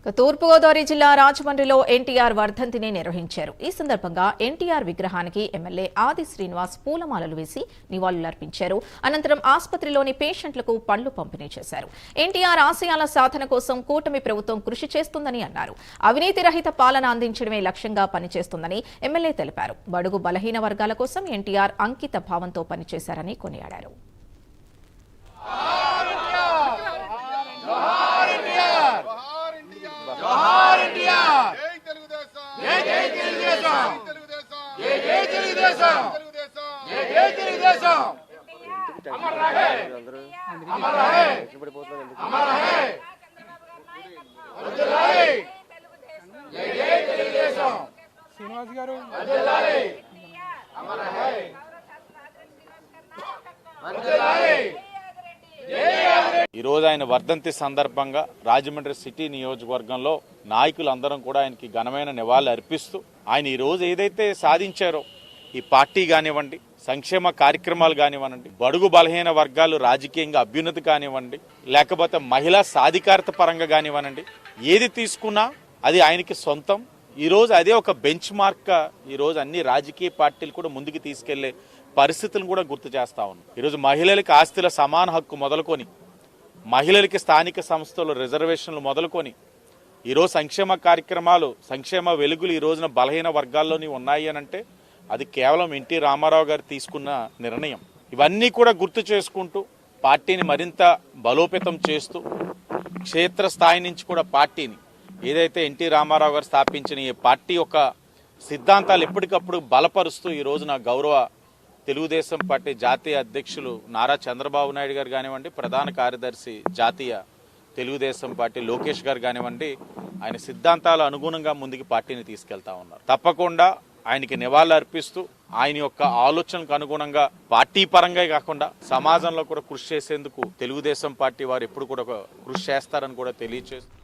తూర్పుగోదావరి జిల్లా రాజమండ్రిలో ఎన్టీఆర్ వర్ధంతిని నిర్వహించారు. ఈ సందర్భంగా ఎన్టీఆర్ విగ్రహానికి ఎమ్మెల్యే ఆది శ్రీనివాస్ పూలమాలలు వేసి నివాళులర్పించారు. అనంతరం ఆసుపత్రిలోని పేషెంట్లకు పండ్లు పంపిణీ చేశారు. ఎన్టీఆర్ ఆశయాల సాధన కోసం కూటమి ప్రభుత్వం కృషి చేస్తుందని అన్నారు. అవినీతి రహిత పాలన అందించడమే లక్ష్యంగా పనిచేస్తుందని ఎమ్మెల్యే తెలిపారు. బడుగు బలహీన వర్గాల కోసం ఎన్టీఆర్ అంకిత భావంతో పనిచేశారని కొనియాడారు. శ్రీనివాస్ గారు ఈ రోజు ఆయన వర్ధంతి సందర్భంగా రాజమండ్రి సిటీ నియోజకవర్గంలో నాయకులందరం కూడా ఆయనకి ఘనమైన నివాళులు అర్పిస్తూ ఆయన ఈ రోజు ఏదైతే సాధించారో ఈ పార్టీ కానివ్వండి, సంక్షేమ కార్యక్రమాలు కానివ్వండి, బడుగు బలహీన వర్గాలు రాజకీయంగా అభ్యున్నతి కానివ్వండి, లేకపోతే మహిళా సాధికారత పరంగా కానివ్వనండి, ఏది తీసుకున్నా అది ఆయనకి సొంతం. ఈ రోజు అదే ఒక బెంచ్ మార్క్ గా ఈ రోజు అన్ని రాజకీయ పార్టీలు కూడా ముందుకు తీసుకెళ్లే పరిస్థితులను కూడా గుర్తు చేస్తా ఉన్నాం. ఈరోజు మహిళలకి ఆస్తుల సమాన హక్కు మొదలుకొని, మహిళలకి స్థానిక సంస్థలు రిజర్వేషన్లు మొదలుకొని, ఈరోజు సంక్షేమ కార్యక్రమాలు, సంక్షేమ వెలుగులు ఈ రోజున బలహీన వర్గాల్లోని ఉన్నాయి అనంటే అది కేవలం ఎన్టీ రామారావు గారు తీసుకున్న నిర్ణయం. ఇవన్నీ కూడా గుర్తు చేసుకుంటూ పార్టీని మరింత బలోపేతం చేస్తూ క్షేత్రస్థాయి నుంచి కూడా పార్టీని ఏదైతే ఎన్టీ రామారావు గారు స్థాపించిన ఈ పార్టీ యొక్క సిద్ధాంతాలు ఎప్పటికప్పుడు బలపరుస్తూ ఈ రోజున గౌరవ తెలుగుదేశం పార్టీ జాతీయ అధ్యక్షులు నారా చంద్రబాబు నాయుడు గారు కానివ్వండి, ప్రధాన కార్యదర్శి జాతీయ తెలుగుదేశం పార్టీ లోకేష్ గారు కానివ్వండి, ఆయన సిద్ధాంతాల అనుగుణంగా ముందుకు పార్టీని తీసుకెళ్తా ఉన్నారు. తప్పకుండా ఆయనకి నివాళులు అర్పిస్తూ ఆయన యొక్క ఆలోచనలకు అనుగుణంగా పార్టీ పరంగా కాకుండా సమాజంలో కూడా కృషి చేసేందుకు తెలుగుదేశం పార్టీ వారు ఎప్పుడు కూడా కృషి చేస్తారని కూడా తెలియజేస్తూ